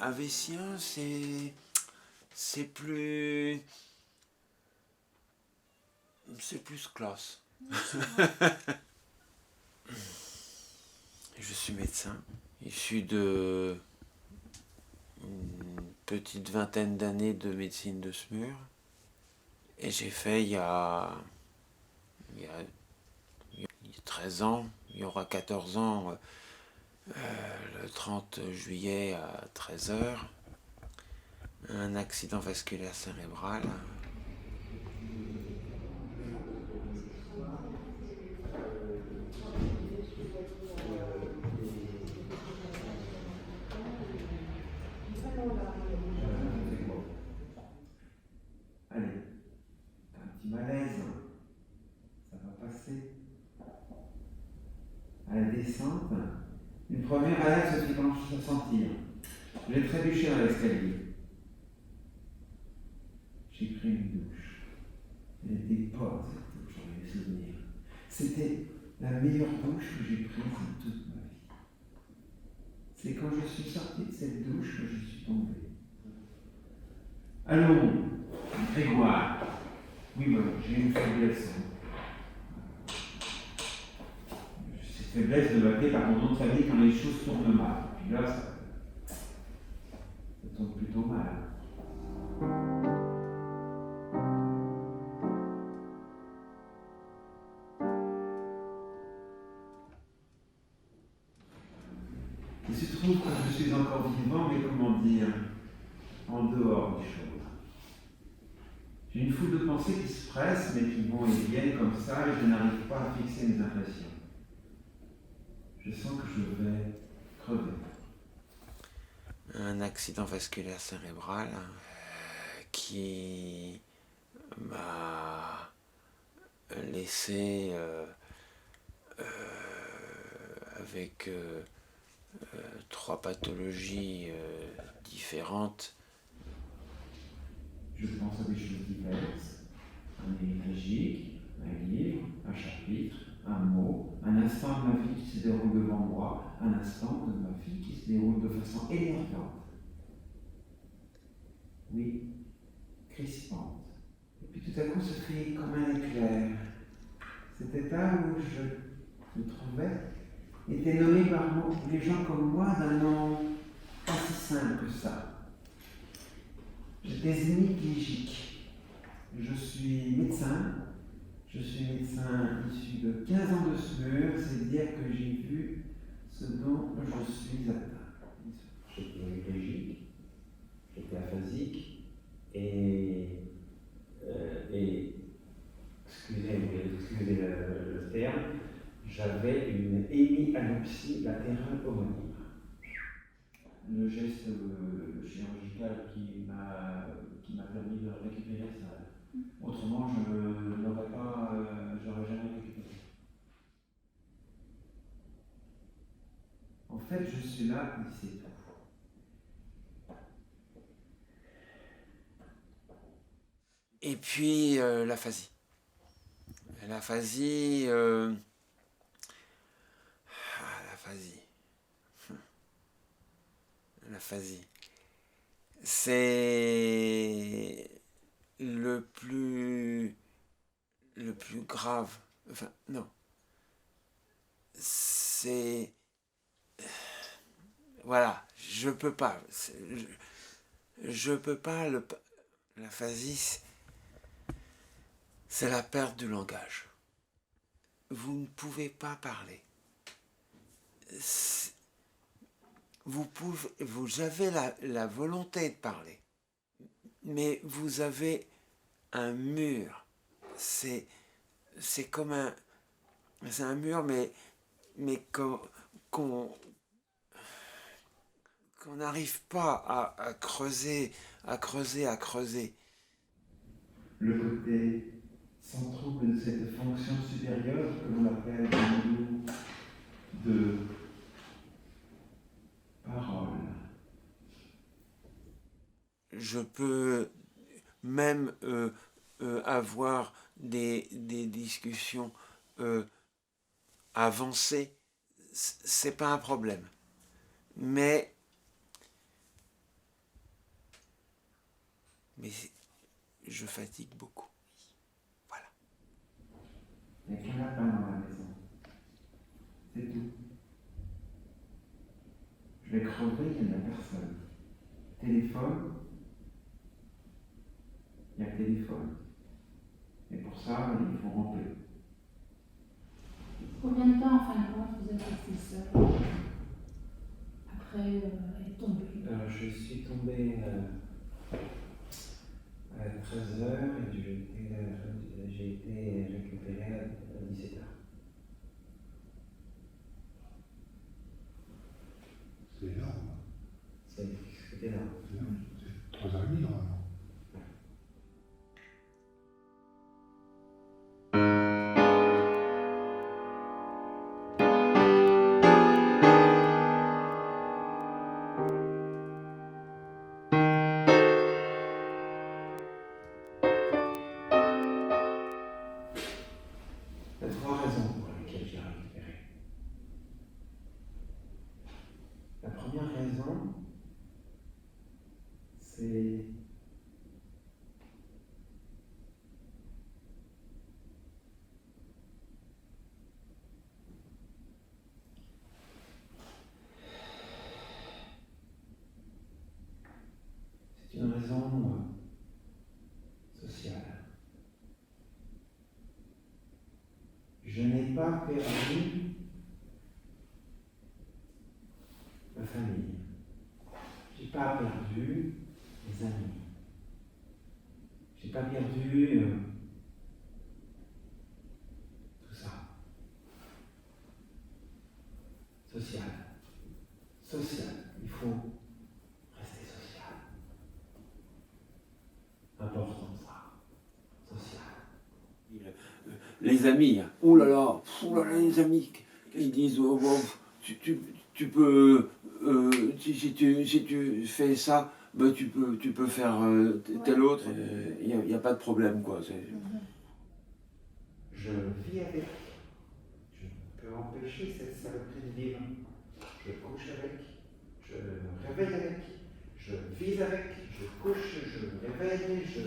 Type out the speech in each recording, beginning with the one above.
Avessien, c'est plus classe. Je suis médecin, issu de une petite vingtaine d'années de médecine de SMUR. Et j'ai fait il y a 13 ans, il y aura 14 ans, le 30 juillet à 13 heures, un accident vasculaire cérébral. Allez, un petit malaise, ça va passer. À la descente, une première alerte se fait sentir. J'ai trébuché dans l'escalier. J'ai pris une douche. Elle était pas cette douche, j'en ai des souvenirs. C'était la meilleure douche que j'ai prise de toute ma vie. C'est quand je suis sorti de cette douche que je suis tombé. Allons, Grégoire. Oui, voilà, j'ai une faiblesse. Cette faiblesse de m'appeler par mon nom de famille quand les choses tournent mal. Puis là, ça tombe plutôt mal. Il se trouve que je suis encore vivant, mais comment dire, en dehors des choses. J'ai une foule de pensées qui se pressent, mais qui vont et viennent comme ça, et je n'arrive pas à fixer mes impressions. Je sens que je vais crever. Un accident vasculaire cérébral qui m'a laissé avec 3 pathologies différentes. Je pense à des choses diverses. Un hémiplégique, un livre, un chapitre, un mot, un instant de ma vie qui se déroule devant moi, un instant de ma vie qui se déroule de façon énervante. Oui, crispante. Et puis tout à coup se fait comme un éclair. Cet état où je me trouvais était nommé par les gens comme moi d'un nom pas si simple que ça. J'étais hémiplégique. Je suis médecin. Je suis médecin issu de 15 ans de SMUR, c'est dire que j'ai vu ce dont je suis atteint. J'étais hémiplégique, j'étais aphasique et excusez le terme, j'avais une hémianopsie latérale homonyme. Le geste chirurgical qui m'a permis de récupérer ça. Autrement, je n'aurais pas, j'aurais jamais récupéré. En fait, je suis là et c'est tout. Et puis l'aphasie. L'aphasie. L'aphasie. L'aphasie. C'est le plus grave. Enfin, non. C'est. Voilà, je peux pas. Je peux pas. L'aphasie, c'est la perte du langage. Vous ne pouvez pas parler. Vous avez la volonté de parler, mais vous avez un mur. C'est comme c'est un mur, mais qu'on n'arrive pas à creuser. Le côté sans trouble de cette fonction supérieure que l'on appelle de parole. Je peux même avoir des discussions avancées, c'est pas un problème. Mais mais je fatigue beaucoup. Voilà. Il n'y a qu'un lapin dans la maison. C'est tout. Je vais crever, il n'y en a personne. Téléphone, il y a téléphone. Et pour ça, il faut remplir. Combien de temps, en fin de compte, vous êtes resté seul après être tombé? Je suis tombé à 13h et j'ai été récupéré à 17h. C'est énorme. C'était énorme. C'est 3h30 normalement. Il y a 3 raisons pour lesquelles j'ai récupéré. La première raison, c'est une raison sociale. Je n'ai pas perdu ma famille. Je n'ai pas perdu mes amis. Je n'ai pas perdu tout ça. Social. Social. Il faut rester social. Important ça. Social. Les amis, oh là là, les amis, ils disent, oh, bon, tu peux, si tu fais ça, ben tu peux faire tel autre, il n'y a pas de problème, quoi. Je vis avec. Je peux empêcher cette saloperie de vivre. Je couche avec, je me réveille avec, je vis avec, je couche, je me réveille, je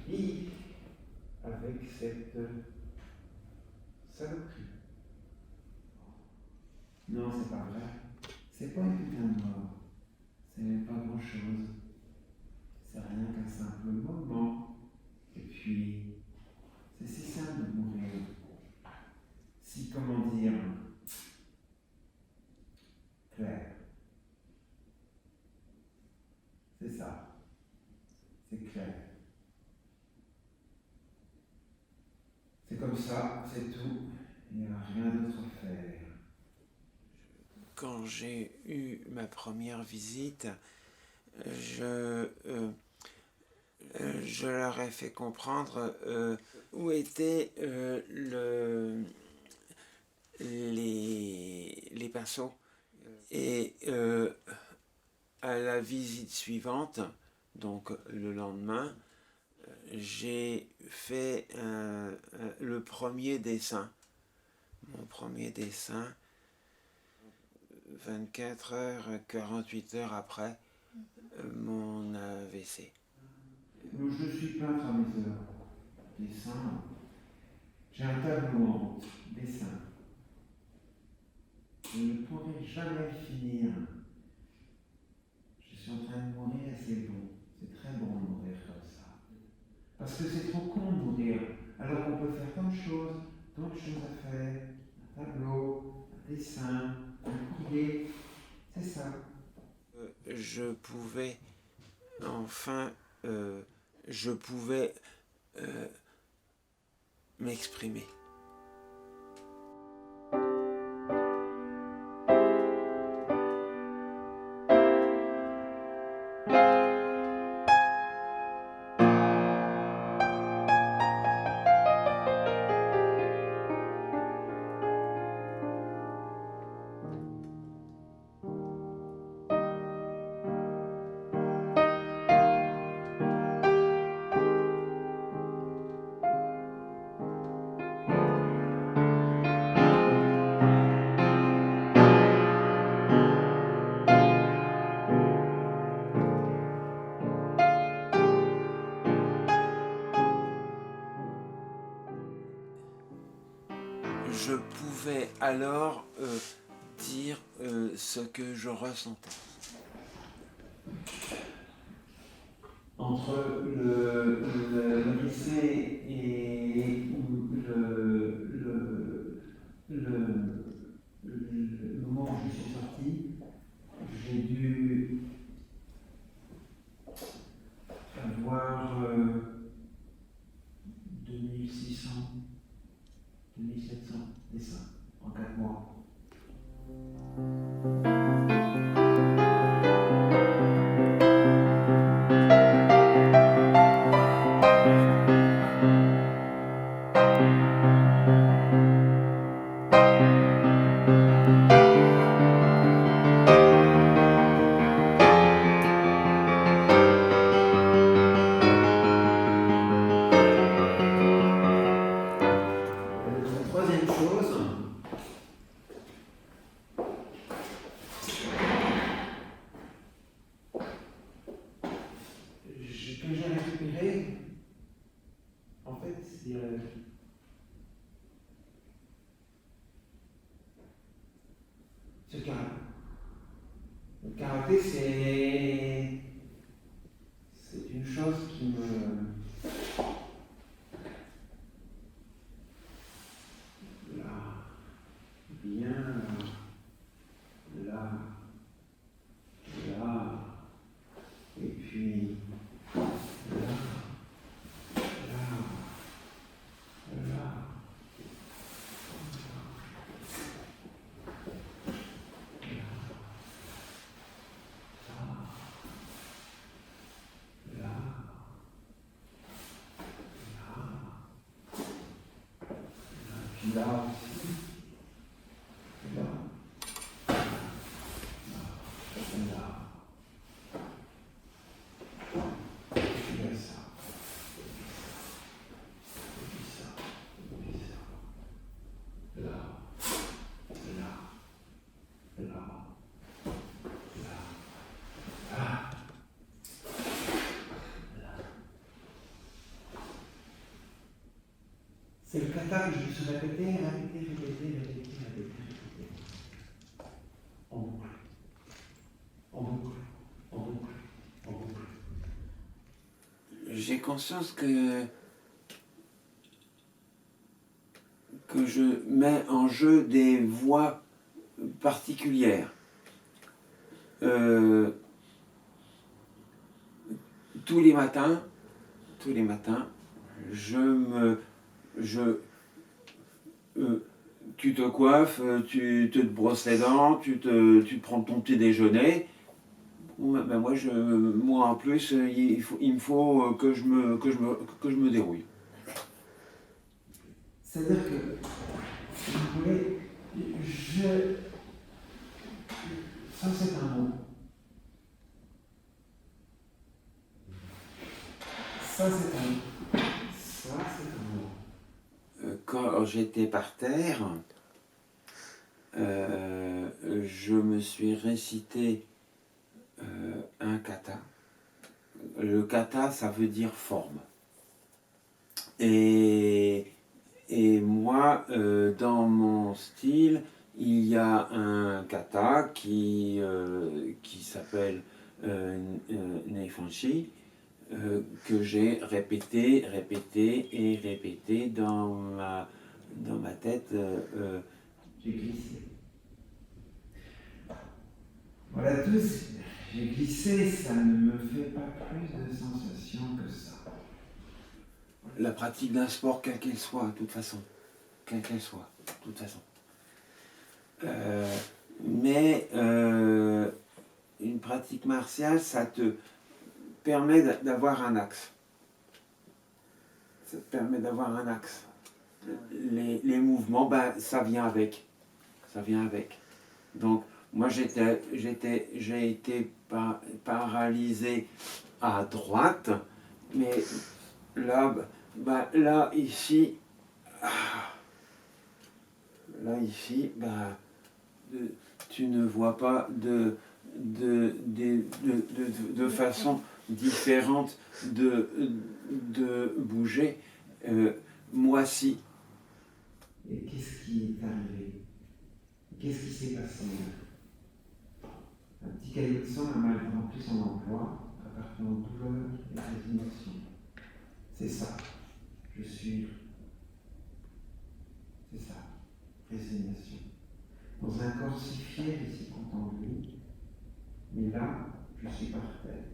vis avec cette saloperie. Non, c'est pas vrai. C'est pas une putain de mort. C'est pas grand chose. C'est rien qu'un simple moment. Et puis, c'est si simple de mourir. Si, comment dire, clair. C'est ça. C'est clair. C'est comme ça, c'est tout. Il n'y a rien d'autre à faire. Quand j'ai eu ma première visite, je leur ai fait comprendre où étaient les pinceaux. Et à la visite suivante, donc le lendemain, j'ai fait le premier dessin. Mon premier dessin, 24 heures, 48 heures après mon AVC. Je suis peintre amuseur. Dessin. J'ai un tableau en route. Dessin. Je ne pourrai jamais finir. Je suis en train de mourir et c'est bon. C'est très bon de mourir comme ça. Parce que c'est trop con de mourir. Alors on peut faire tant de choses à faire. Un tableau, un dessin, un courrier. C'est ça. Je pouvais enfin, je pouvais m'exprimer. alors dire ce que je ressentais. Entre le lycée et le moment où je suis sorti, j'ai dû avoir 2600, 2700 dessins en 4 mois. La troisième chose, que j'ai récupéré, en fait, c'est ce karaté. Le karaté, c'est une chose qui me... Bien, là, là, et puis là, là, là. Puis là aussi, là, là, et puis là, ça, et puis ça, et puis ça, là, là, là, là, ah, là. C'est le kata que je me suis répété, répété. En boucle, en boucle, en boucle, en boucle. J'ai conscience que je mets en jeu des voix particulières. Tous les matins, tu te coiffes, tu te brosses les dents, tu prends ton petit déjeuner. Ben moi en plus, il me faut que je me dérouille. C'est-à-dire que, si vous voulez, ça c'est un mot. Ça c'est un mot. Ça c'est un mot. Quand j'étais par terre, je me suis récité un kata. Le kata, ça veut dire forme. Et moi, dans mon style, il y a un kata qui s'appelle Neifanshi, que j'ai répété dans ma tête. J'ai glissé. Voilà tous, j'ai glissé, ça ne me fait pas plus de sensations que ça. La pratique d'un sport, quelle qu'elle soit, de toute façon. Quelle qu'elle soit, de toute façon. Mais une pratique martiale, ça te permet d'avoir un axe. Ça te permet d'avoir un axe. Les mouvements, ben, ça vient avec. Ça vient avec. Donc, moi, j'ai été paralysé à droite, mais là, là ici, tu ne vois pas de façon différente de bouger. Moi, si. Et qu'est-ce qui est arrivé? Qu'est-ce qui s'est passé là? Un petit caillou de sang a mal rempli son emploi, appartenant aux douleurs et résignation. C'est ça, je suis. C'est ça, résignation. Dans un corps si fier et si content de lui, mais là, je suis par terre.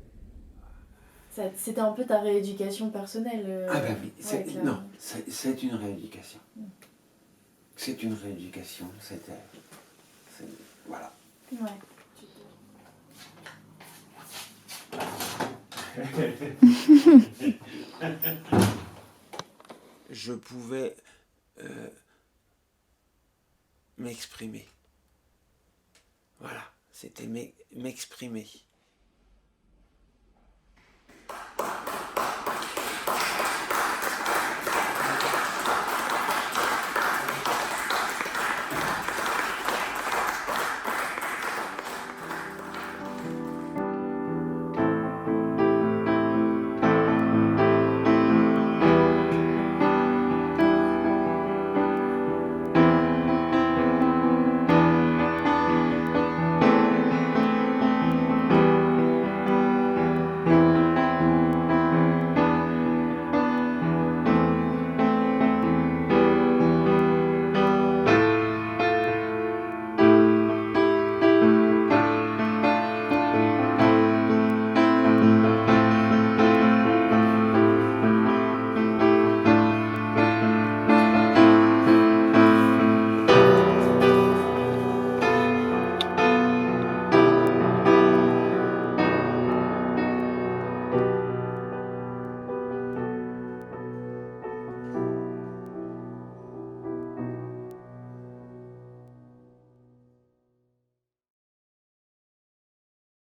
C'était un peu ta rééducation personnelle. Ah ben oui, clairement. non, c'est une rééducation. C'est une rééducation, voilà. Ouais. Je pouvais m'exprimer. Voilà, c'était m'exprimer.